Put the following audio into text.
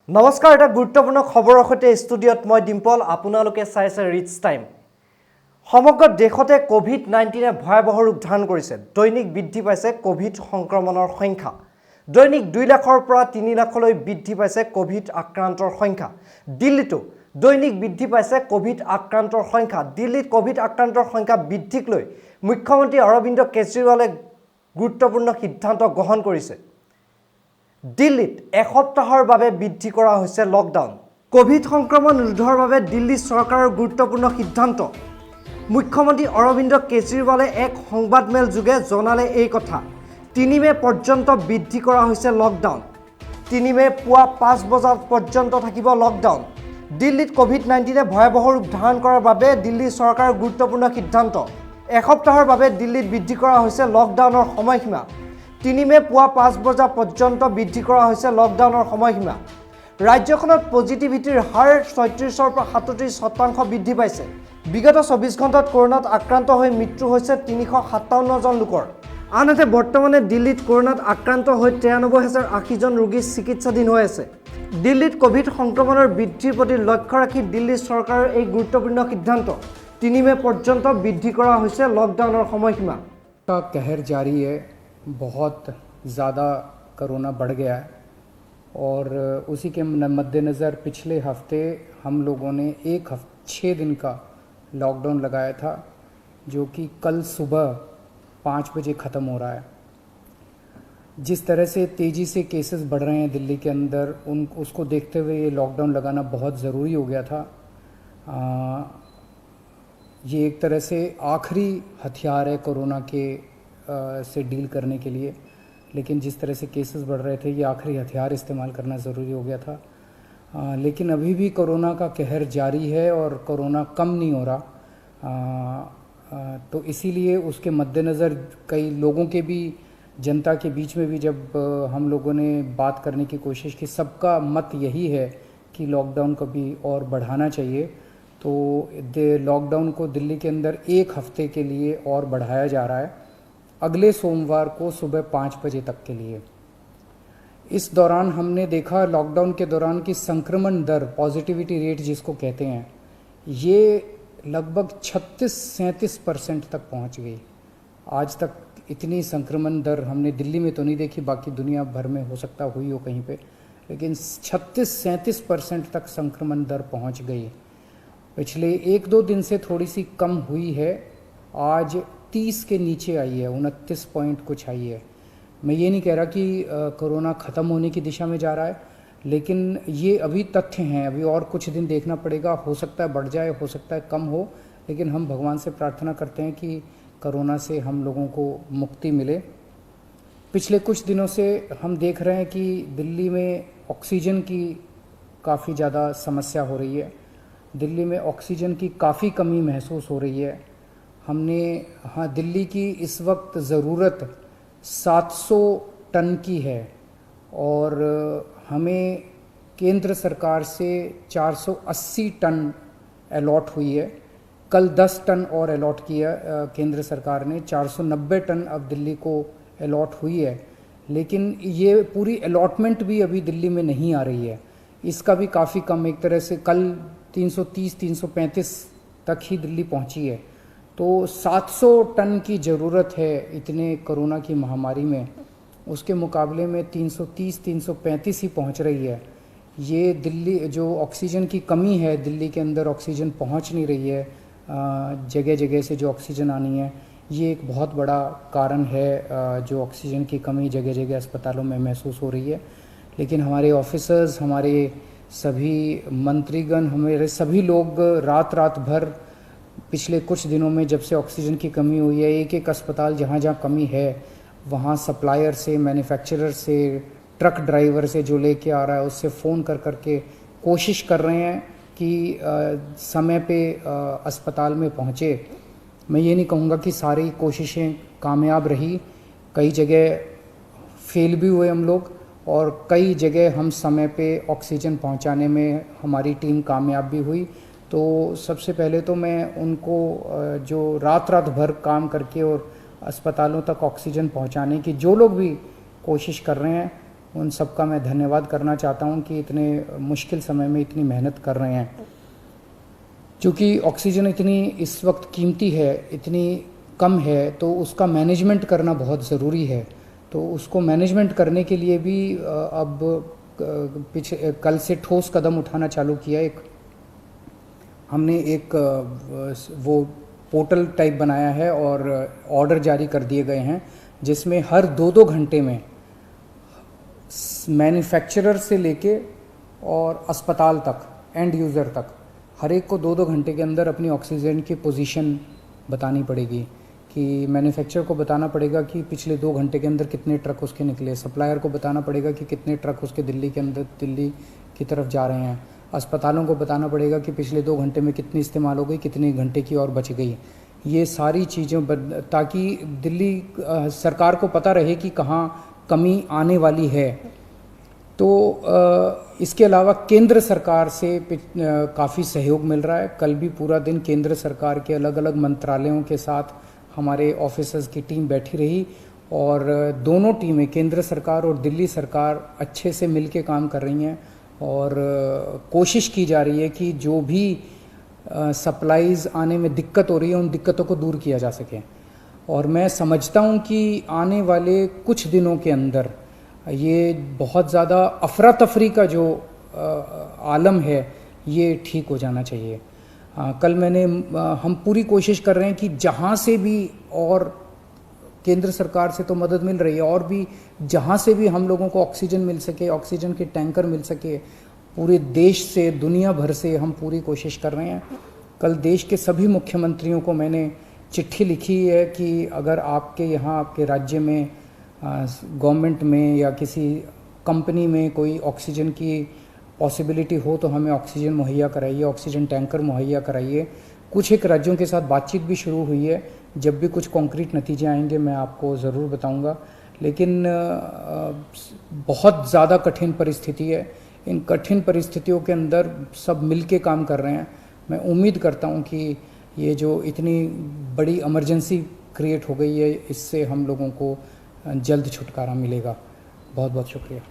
নমস্কাৰ, এটা গুৰুত্বপূৰ্ণ খবৰৰ সৈতে ষ্টুডিঅ'ত মই ডিম্পল। আপোনালোকে চাইছে ৰিচ টাইম। সমগ্ৰ দেশতে কোভিড-19 ভয়াৱহ ৰূপ ধাৰণ কৰিছে। দৈনিক বৃদ্ধি পাইছে কোভিড সংক্ৰমণৰ সংখ্যা। দৈনিক 2 লাখৰ পৰা 3 লাখলৈ বৃদ্ধি পাইছে কোভিড আক্ৰান্তৰ সংখ্যা। দিল্লীতো দৈনিক বৃদ্ধি পাইছে কোভিড আক্ৰান্তৰ সংখ্যা। দিল্লীত কোভিড আক্ৰান্তৰ সংখ্যা বৃদ্ধিক লৈ মুখ্যমন্ত্ৰী অৰবিন্দ কেজৰিৱালে গুৰুত্বপূৰ্ণ সিদ্ধান্ত গ্ৰহণ কৰিছে। দিল্লীত এসপ্তাহৰ বাবে বৃদ্ধি কৰা হৈছে লকডাউন। কোভিড সংক্ৰমণ ৰোধৰ বাবে দিল্লী চৰকাৰৰ গুৰুত্বপূৰ্ণ সিদ্ধান্ত। মুখ্যমন্ত্ৰী অৰবিন্দ কেজৰিৱালে এক সংবাদমেল যোগে জনালে এই কথা। 3 মে পৰ্যন্ত বৃদ্ধি কৰা হৈছে লকডাউন। 3 মে পুৱা 5 বজা পৰ্যন্ত থাকিব লকডাউন। দিল্লীত কোভিড-19 ভয়াৱহ ৰূপ ধাৰণ কৰাৰ বাবে দিল্লী চৰকাৰৰ গুৰুত্বপূৰ্ণ সিদ্ধান্ত। এসপ্তাহৰ বাবে দিল্লীত বৃদ্ধি কৰা হৈছে লকডাউনৰ সময়সীমা। 3 মে পুৱা 5 বজা পৰ্যন্ত বৃদ্ধি কৰা হৈছে লকডাউনৰ সময়সীমা। ৰাজ্যখনত পজিটিভিটিৰ হাৰ 36ৰ পৰা 37% বৃদ্ধি পাইছে। বিগত 24 ঘণ্টাত কৰোনাত আক্ৰান্ত হৈ মৃত্যু হৈছে 357 জন লোকৰ। আনহাতে বৰ্তমানে দিল্লীত কৰোনাত আক্ৰান্ত হৈ 93,080 জন ৰোগী চিকিৎসাধীন হৈ আছে। দিল্লীত কোভিড সংক্ৰমণৰ বৃদ্ধিৰ প্ৰতি লক্ষ্য ৰাখি দিল্লী চৰকাৰৰ এই গুৰুত্বপূৰ্ণ সিদ্ধান্ত। 3 মে পৰ্যন্ত বৃদ্ধি কৰা হৈছে লকডাউনৰ সময়সীমা। कहर जारी है, बहुत ज़्यादा कोरोना बढ़ गया है और उसी के मद्देनज़र पिछले हफ्ते हम लोगों ने 6 दिन का लॉकडाउन लगाया था, जो कि कल सुबह 5 बजे ख़त्म हो रहा है। जिस तरह से तेज़ी से केसेस बढ़ रहे हैं दिल्ली के अंदर, उसको देखते हुए ये लॉकडाउन लगाना बहुत ज़रूरी हो गया था। ये एक तरह से आखिरी हथियार है कोरोना के से डील करने के लिए, लेकिन जिस तरह से केसेस बढ़ रहे थे ये आखिरी हथियार इस्तेमाल करना ज़रूरी हो गया था। लेकिन अभी भी कोरोना का कहर जारी है और कोरोना कम नहीं हो रहा। तो इसीलिए उसके मद्देनज़र कई लोगों के भी, जनता के बीच में भी जब हम लोगों ने बात करने की कोशिश की, सबका मत यही है कि लॉकडाउन को भी और बढ़ाना चाहिए। तो लॉकडाउन को दिल्ली के अंदर 1 हफ्ते के लिए और बढ़ाया जा रहा है, अगले सोमवार को सुबह 5 बजे तक के लिए। इस दौरान हमने देखा लॉकडाउन के दौरान की संक्रमण दर, पॉजिटिविटी रेट जिसको कहते हैं, ये लगभग 36-37% तक पहुंच गई। आज तक इतनी संक्रमण दर हमने दिल्ली में तो नहीं देखी, बाकी दुनिया भर में हो सकता हुई हो कहीं पे, लेकिन 36-37% तक संक्रमण दर पहुंच गई। पिछले 1-2 दिन से थोड़ी सी कम हुई है, आज 30 के नीचे आई है, 29 पॉइंट कुछ आई है। मैं ये नहीं कह रहा कि कोरोना ख़त्म होने की दिशा में जा रहा है, लेकिन ये अभी तथ्य हैं, अभी और कुछ दिन देखना पड़ेगा। हो सकता है बढ़ जाए, हो सकता है कम हो, लेकिन हम भगवान से प्रार्थना करते हैं कि कोरोना से हम लोगों को मुक्ति मिले। पिछले कुछ दिनों से हम देख रहे हैं कि दिल्ली में ऑक्सीजन की काफ़ी ज़्यादा समस्या हो रही है। दिल्ली में ऑक्सीजन की काफ़ी कमी महसूस हो रही है। दिल्ली की इस वक्त ज़रूरत 700 टन की है और हमें केंद्र सरकार से 480 टन अलॉट हुई है। कल 10 टन और अलॉट किया केंद्र सरकार ने, 490 टन अब दिल्ली को अलॉट हुई है। लेकिन ये पूरी अलॉटमेंट भी अभी दिल्ली में नहीं आ रही है, इसका भी काफ़ी कम, एक तरह से कल 330-335 तक ही दिल्ली पहुंची है। तो 700 टन की ज़रूरत है इतने कोरोना की महामारी में, उसके मुकाबले में 330-335 ही पहुंच रही है। ये दिल्ली जो ऑक्सीजन की कमी है, दिल्ली के अंदर ऑक्सीजन पहुंच नहीं रही है, जगह जगह से जो ऑक्सीजन आनी है, ये एक बहुत बड़ा कारण है जो ऑक्सीजन की कमी जगह जगह अस्पतालों में महसूस हो रही है। लेकिन हमारे ऑफिसर्स, हमारे सभी मंत्रीगण, हमारे सभी लोग रात भर पिछले कुछ दिनों में, जब से ऑक्सीजन की कमी हुई है, एक अस्पताल जहाँ जहाँ कमी है वहाँ सप्लायर से, मैन्युफैक्चरर से, ट्रक ड्राइवर से जो लेके आ रहा है उससे फ़ोन कर के कोशिश कर रहे हैं कि समय पे अस्पताल में पहुँचे। मैं ये नहीं कहूँगा कि सारी कोशिशें कामयाब रही, कई जगह फेल भी हुए हम लोग और कई जगह हम समय पे ऑक्सीजन पहुँचाने में हमारी टीम कामयाब भी हुई। तो सबसे पहले तो मैं उनको जो रात भर काम करके और अस्पतालों तक ऑक्सीजन पहुंचाने की जो लोग भी कोशिश कर रहे हैं, उन सबका मैं धन्यवाद करना चाहता हूं कि इतने मुश्किल समय में इतनी मेहनत कर रहे हैं। क्योंकि ऑक्सीजन इतनी इस वक्त कीमती है, इतनी कम है, तो उसका मैनेजमेंट करना बहुत ज़रूरी है। तो उसको मैनेजमेंट करने के लिए भी अब कल से ठोस कदम उठाना चालू किया। हमने एक वो पोर्टल टाइप बनाया है और ऑर्डर जारी कर दिए गए हैं, जिसमें हर 2-2 घंटे में मैन्युफैक्चरर से लेके और अस्पताल तक, एंड यूज़र तक, हर एक को 2-2 घंटे के अंदर अपनी ऑक्सीजन की पोजीशन बतानी पड़ेगी। कि मैन्युफैक्चरर को बताना पड़ेगा कि पिछले 2 घंटे के अंदर कितने ट्रक उसके निकले, सप्लायर को बताना पड़ेगा कि कितने ट्रक उसके दिल्ली की तरफ जा रहे हैं, अस्पतालों को बताना पड़ेगा कि पिछले 2 घंटे में कितनी इस्तेमाल हो गई, कितने घंटे की और बच गई। ये सारी चीज़ें ताकि दिल्ली सरकार को पता रहे कि कहाँ कमी आने वाली है। तो इसके अलावा केंद्र सरकार से काफ़ी सहयोग मिल रहा है। कल भी पूरा दिन केंद्र सरकार के अलग अलग मंत्रालयों के साथ हमारे ऑफिसर्स की टीम बैठी रही और दोनों टीमें, केंद्र सरकार और दिल्ली सरकार, अच्छे से मिलके काम कर रही हैं और कोशिश की जा रही है कि जो भी सप्लाईज़ आने में दिक्कत हो रही है उन दिक्कतों को दूर किया जा सके। और मैं समझता हूं कि आने वाले कुछ दिनों के अंदर ये बहुत ज़्यादा अफरा तफरी का जो आलम है ये ठीक हो जाना चाहिए। कल हम पूरी कोशिश कर रहे हैं कि जहाँ से भी, और केंद्र सरकार से तो मदद मिल रही है, और भी जहाँ से भी हम लोगों को ऑक्सीजन मिल सके, ऑक्सीजन के टैंकर मिल सके, पूरे देश से, दुनिया भर से हम पूरी कोशिश कर रहे हैं। कल देश के सभी मुख्यमंत्रियों को मैंने चिट्ठी लिखी है कि अगर आपके यहाँ, आपके राज्य में, गवर्नमेंट में या किसी कंपनी में कोई ऑक्सीजन की पॉसिबिलिटी हो तो हमें ऑक्सीजन मुहैया कराइए, ऑक्सीजन टैंकर मुहैया कराइए। कुछ एक राज्यों के साथ बातचीत भी शुरू हुई है। जब भी कुछ कॉन्क्रीट नतीजे आएंगे मैं आपको ज़रूर बताऊंगा। लेकिन बहुत ज़्यादा कठिन परिस्थिति है। इन कठिन परिस्थितियों के अंदर सब मिलके काम कर रहे हैं। मैं उम्मीद करता हूं कि ये जो इतनी बड़ी इमरजेंसी क्रिएट हो गई है, इससे हम लोगों को जल्द छुटकारा मिलेगा। बहुत बहुत शुक्रिया।